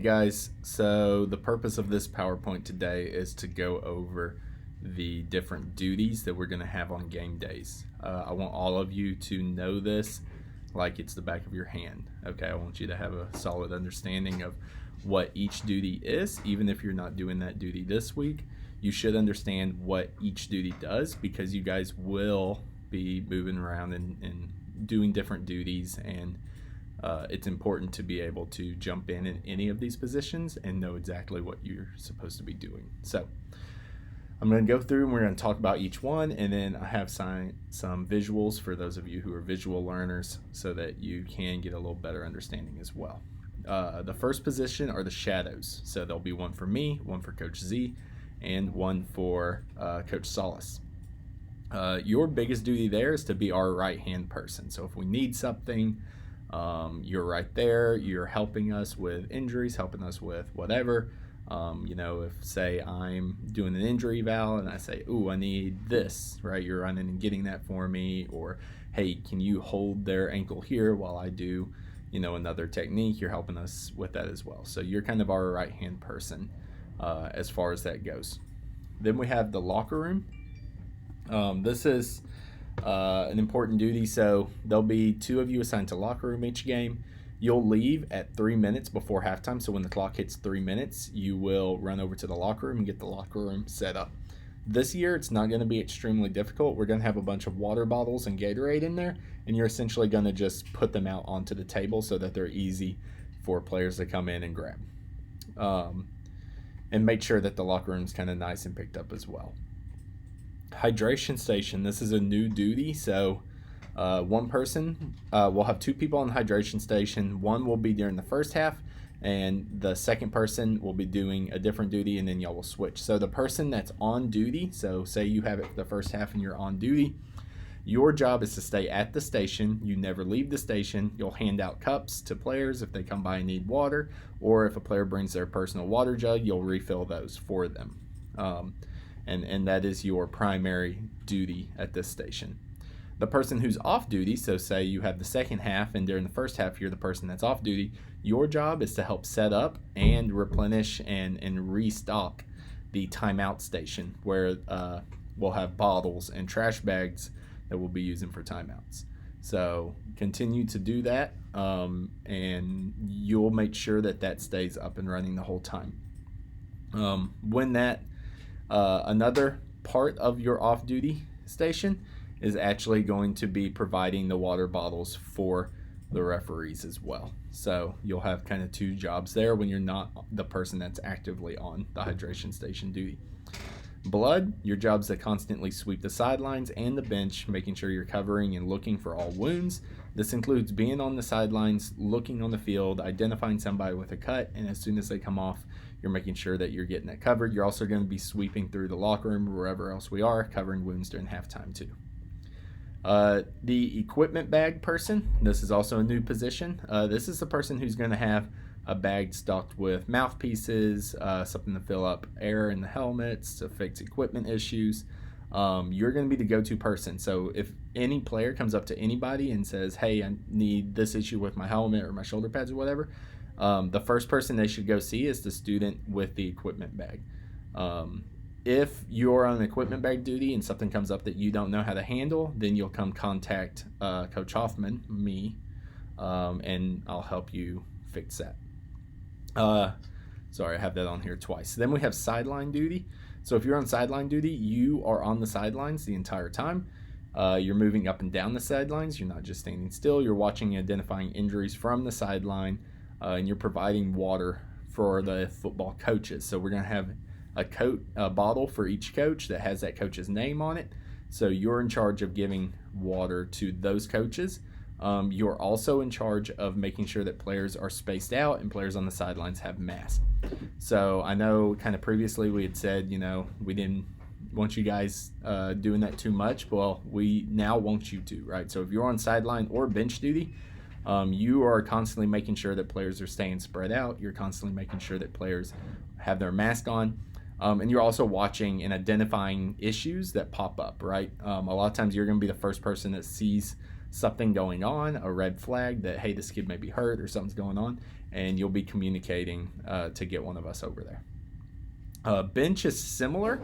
Guys, so the purpose of this PowerPoint today is to go over the different duties that we're going to have on game days. I want all of you to know this like it's the back of your hand. Okay, I want you to have a solid understanding of what each duty is. Even if you're not doing that duty this week, you should understand what each duty does, because you guys will be moving around and doing different duties, and it's important to be able to jump in any of these positions and know exactly what you're supposed to be doing. So I'm going to go through and we're going to talk about each one, and then I have some visuals for those of you who are visual learners so that you can get a little better understanding as well. The first position are the shadows. So there'll be one for me, one for Coach Z, and one for Coach Solis. Your biggest duty there is to be our right-hand person. So if we need something, you're right there. You're helping us with injuries, helping us with whatever. If say I'm doing an injury eval and I say, "Ooh, I need this," right? You're running and getting that for me. Or, "Hey, can you hold their ankle here while I do, another technique?" You're helping us with that as well. So you're kind of our right-hand person as far as that goes. Then we have the locker room. This is an important duty. So there'll be two of you assigned to locker room each game. You'll leave at 3 minutes before halftime. So when the clock hits 3 minutes, you will run over to the locker room and get the locker room set up. This year, it's not going to be extremely difficult. We're going to have a bunch of water bottles and Gatorade in there, and you're essentially going to just put them out onto the table so that they're easy for players to come in and grab. And make sure that the locker room's kind of nice and picked up as well. Hydration station. This is a new duty. So one person, we'll have two people on the hydration station. One will be during the first half, and the second person will be doing a different duty, and then y'all will switch. So the person that's on duty, so say you have it for the first half and you're on duty, your job is to stay at the station. You never leave the station. You'll hand out cups to players if they come by and need water, or if a player brings their personal water jug, you'll refill those for them. And that is your primary duty at this station. The person who's off duty, so say you have the second half and during the first half you're the person that's off duty, your job is to help set up and replenish and restock the timeout station, where we'll have bottles and trash bags that we'll be using for timeouts. So continue to do that, and you'll make sure that stays up and running the whole time. Another part of your off-duty station is actually going to be providing the water bottles for the referees as well. So you'll have kind of two jobs there when you're not the person that's actively on the hydration station duty. Blood, your job's to constantly sweep the sidelines and the bench, making sure you're covering and looking for all wounds. This includes being on the sidelines, looking on the field, identifying somebody with a cut, and as soon as they come off, you're making sure that you're getting that covered. You're also going to be sweeping through the locker room or wherever else we are, covering wounds during halftime too. The equipment bag person, this is also a new position. This is the person who's going to have a bag stocked with mouthpieces, something to fill up air in the helmets, to fix equipment issues. You're going to be the go-to person. So if any player comes up to anybody and says, "Hey, I need this issue with my helmet or my shoulder pads or whatever," the first person they should go see is the student with the equipment bag. If you're on equipment bag duty and something comes up that you don't know how to handle, then you'll come contact Coach Hoffman, me, and I'll help you fix that. Sorry, I have that on here twice. Then we have sideline duty. So if you're on sideline duty, you are on the sidelines the entire time. You're moving up and down the sidelines. You're not just standing still. You're watching and identifying injuries from the sideline, and you're providing water for the football coaches. So we're going to have a bottle for each coach that has that coach's name on it. So you're in charge of giving water to those coaches. You're also in charge of making sure that players are spaced out and players on the sidelines have masks. So I know kind of previously we had said, we didn't want you guys doing that too much. Well, we now want you to, right? So if you're on sideline or bench duty, you are constantly making sure that players are staying spread out. You're constantly making sure that players have their mask on. And you're also watching and identifying issues that pop up, right? A lot of times you're going to be the first person that sees something going on, a red flag that, hey, this kid may be hurt or something's going on, and you'll be communicating to get one of us over there. Bench is similar.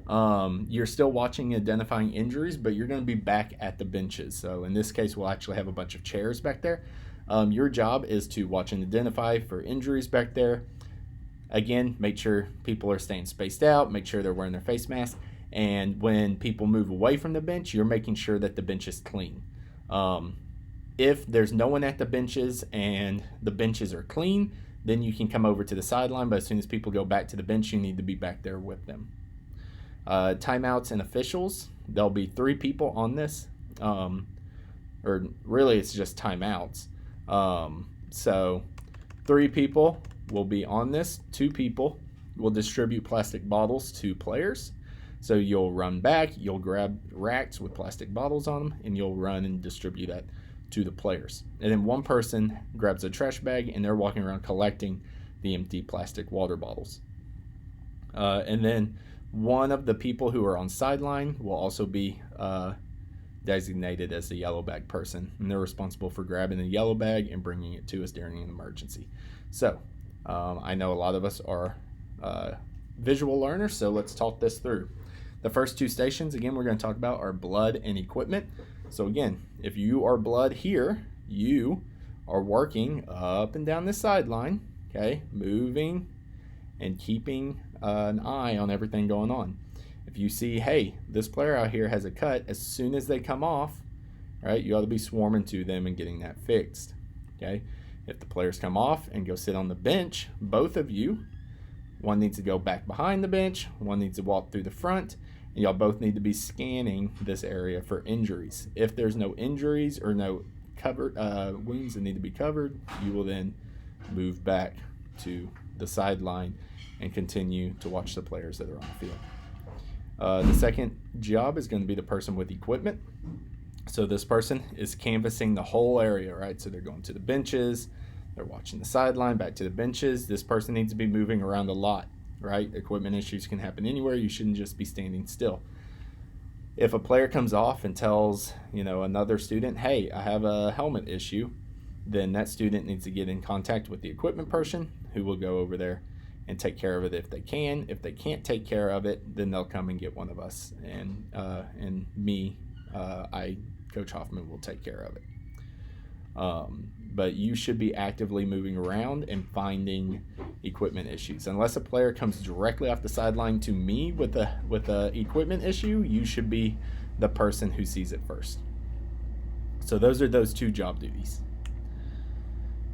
You're still watching and identifying injuries, but you're going to be back at the benches. So in this case, we'll actually have a bunch of chairs back there. Your job is to watch and identify for injuries back there. Again, make sure people are staying spaced out, make sure they're wearing their face mask, and when people move away from the bench, you're making sure that the bench is clean. If there's no one at the benches and the benches are clean, then you can come over to the sideline, but as soon as people go back to the bench, you need to be back there with them. Timeouts and officials, there'll be 3 people on this, or really it's just timeouts. So 3 people will be on this. 2 people will distribute plastic bottles to players. So you'll run back, you'll grab racks with plastic bottles on them, and you'll run and distribute that to the players. And then 1 person grabs a trash bag, and they're walking around collecting the empty plastic water bottles. And then one of the people who are on sideline will also be designated as the yellow bag person, and they're responsible for grabbing the yellow bag and bringing it to us during an emergency. So I know a lot of us are visual learners, so let's talk this through. The first 2 stations, again, we're going to talk about are blood and equipment. So again, if you are blood here, you are working up and down the sideline, okay, moving and keeping an eye on everything going on. If you see, hey, this player out here has a cut, as soon as they come off, right, you ought to be swarming to them and getting that fixed, okay? If the players come off and go sit on the bench, both of you, one needs to go back behind the bench, one needs to walk through the front, and y'all both need to be scanning this area for injuries. If there's no injuries or no covered wounds that need to be covered, you will then move back to the sideline and continue to watch the players that are on the field. The second job is going to be the person with equipment. So this person is canvassing the whole area, right? So they're going to the benches, they're watching the sideline, back to the benches. This person needs to be moving around a lot, right? Equipment issues can happen anywhere. You shouldn't just be standing still. If a player comes off and tells, another student, hey, I have a helmet issue, then that student needs to get in contact with the equipment person who will go over there and take care of it if they can. If they can't take care of it, then they'll come and get one of us, and me, Coach Hoffman, will take care of it. But you should be actively moving around and finding equipment issues. Unless a player comes directly off the sideline to me with a equipment issue, you should be the person who sees it first. So those are those 2 job duties.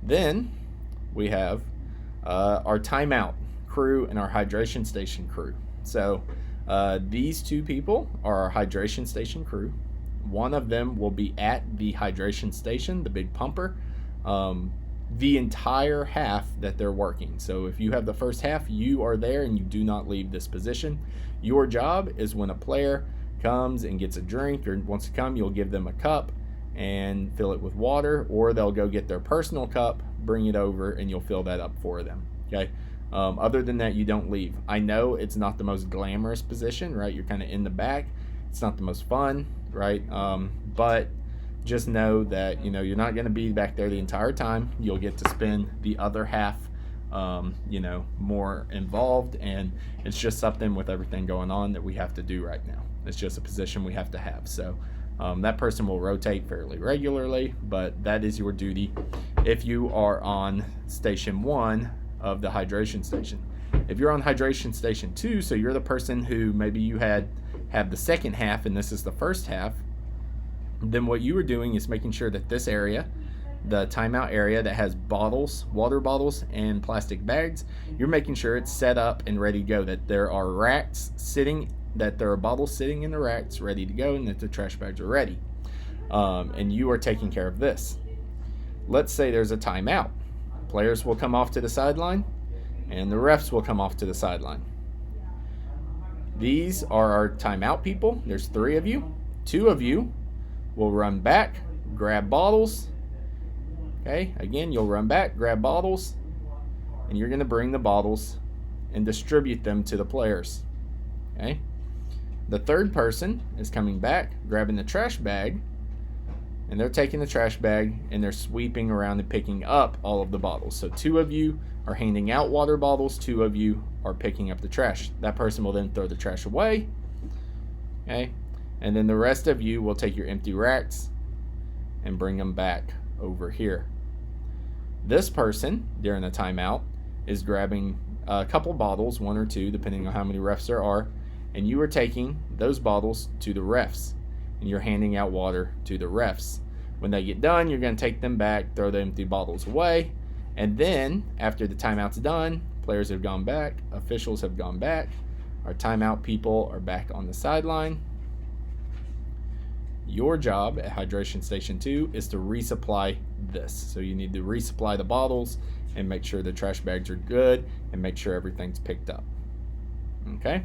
Then we have our timeout crew and our hydration station crew. So these 2 people are our hydration station crew. One of them will be at the hydration station, the big pumper, the entire half that they're working. So if you have the first half, you are there and you do not leave this position. Your job is when a player comes and gets a drink or wants to come, you'll give them a cup and fill it with water, or they'll go get their personal cup, bring it over, and you'll fill that up for them, okay? Other than that, you don't leave. I know it's not the most glamorous position, right? You're kind of in the back. It's not the most fun, right? But just know that you're not going to be back there the entire time. You'll get to spend the other half more involved, and it's just something with everything going on that we have to do right now. It's just a position we have to have. So that person will rotate fairly regularly, but that is your duty if you are on station 1 of the hydration station. If you're on hydration station 2, so you're the person who maybe you have the second half and this is the first half, then what you are doing is making sure that this area, the timeout area that has bottles, water bottles, and plastic bags, you're making sure it's set up and ready to go, that there are racks sitting, that there are bottles sitting in the racks ready to go, and that the trash bags are ready. And you are taking care of this. Let's say there's a timeout. Players will come off to the sideline, and the refs will come off to the sideline. These are our timeout people. There's 3 of you. 2 of you will run back, grab bottles. Okay, again, you'll run back, grab bottles, and you're going to bring the bottles and distribute them to the players. Okay, the third person is coming back, grabbing the trash bag, and they're taking the trash bag and they're sweeping around and picking up all of the bottles. So 2 of you are handing out water bottles, 2 of you are picking up the trash. That person will then throw the trash away, okay? And then the rest of you will take your empty racks and bring them back over here. This person, during the timeout, is grabbing a couple bottles, 1 or 2, depending on how many refs there are, and you are taking those bottles to the refs, and you're handing out water to the refs. When they get done, you're going to take them back, throw the empty bottles away, and then, after the timeout's done, players have gone back, officials have gone back, our timeout people are back on the sideline. Your job at Hydration Station 2 is to resupply this. So you need to resupply the bottles and make sure the trash bags are good and make sure everything's picked up. Okay?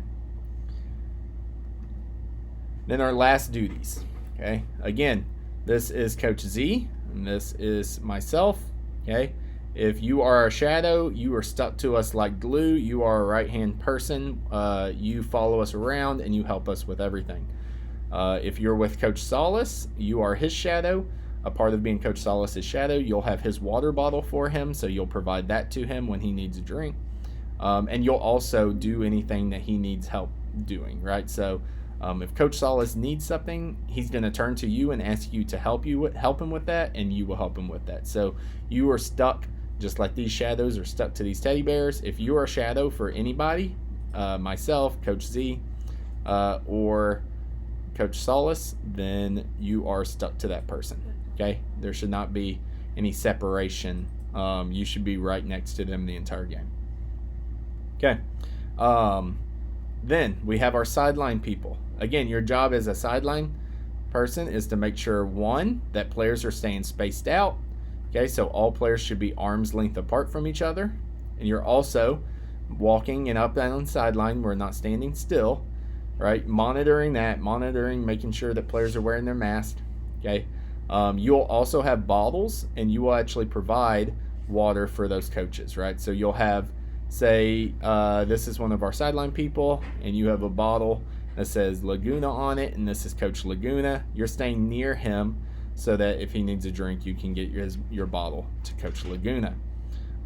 Then our last duties. Okay? Again, this is Coach Z and this is myself. Okay? If you are a shadow, you are stuck to us like glue. You are a right-hand person. You follow us around and you help us with everything. If you're with Coach Solace, you are his shadow. A part of being Coach Solace's shadow, you'll have his water bottle for him, so you'll provide that to him when he needs a drink. And you'll also do anything that he needs help doing, right? So if Coach Solace needs something, he's going to turn to you and ask you to help him with that, and you will help him with that. So you are stuck, just like these shadows are stuck to these teddy bears. If you are a shadow for anybody, myself, Coach Z, or Coach Solace, then you are stuck to that person. Okay, there should not be any separation. You should be right next to them the entire game. Okay, then we have our sideline people. Again, your job as a sideline person is to make sure, 1, that players are staying spaced out. Okay, so all players should be arm's length apart from each other, and you're also walking and up down the sideline. We're not standing still. Right, monitoring, making sure that players are wearing their mask. Okay, you'll also have bottles, and you will actually provide water for those coaches. Right, so you'll have, say, this is one of our sideline people, and you have a bottle that says Laguna on it, and this is Coach Laguna. You're staying near him so that if he needs a drink, you can get your bottle to Coach Laguna.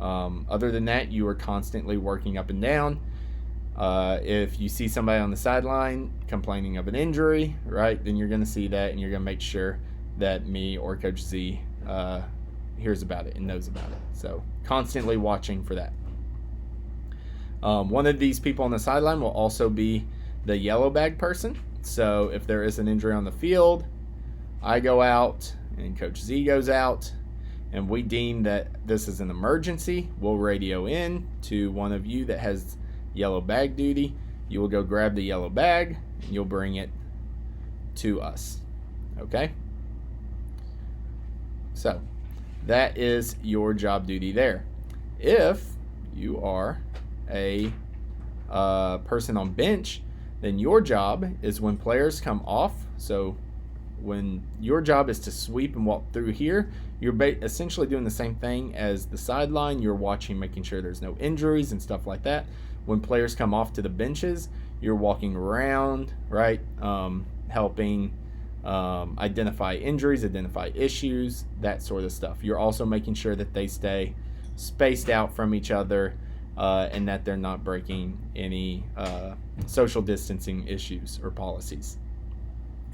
Other than that, you are constantly working up and down. If you see somebody on the sideline complaining of an injury, right, then you're going to see that, and you're going to make sure that me or Coach Z hears about it and knows about it. So constantly watching for that. One of these people on the sideline will also be the yellow bag person. So if there is an injury on the field, I go out and Coach Z goes out, and we deem that this is an emergency. We'll radio in to one of you that has yellow bag duty. You will go grab the yellow bag and you'll bring it to us. Okay, so that is your job duty there. If you are a person on bench, then your job is when players come off. So when your job is to sweep and walk through here, you're essentially doing the same thing as the sideline. You're watching, making sure there's no injuries and stuff like that. When players come off to the benches, you're walking around, right, helping identify injuries, identify issues, that sort of stuff. You're also making sure that they stay spaced out from each other and that they're not breaking any social distancing issues or policies.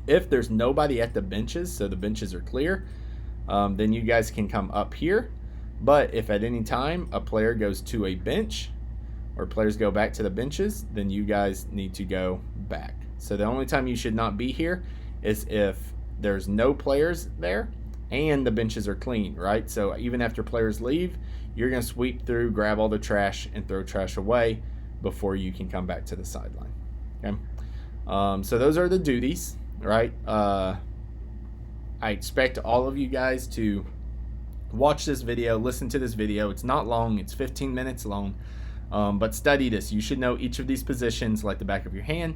If there's nobody at the benches, so the benches are clear, then you guys can come up here. But if at any time a player goes to a bench, or players go back to the benches, then you guys need to go back. So the only time you should not be here is if there's no players there and the benches are clean, right? So even after players leave, you're going to sweep through, grab all the trash, and throw trash away before you can come back to the sideline. Okay. So those are the duties, right? I expect all of you guys to watch this video, listen to this video. It's not long. It's 15 minutes long. But study this. You should know each of these positions like the back of your hand,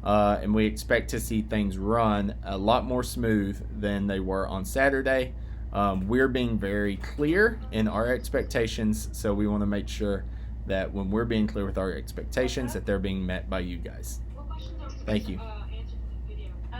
and we expect to see things run a lot more smooth than they were on Saturday. We're being very clear in our expectations, so we want to make sure that when we're being clear with our expectations, that they're being met by you guys. Thank you.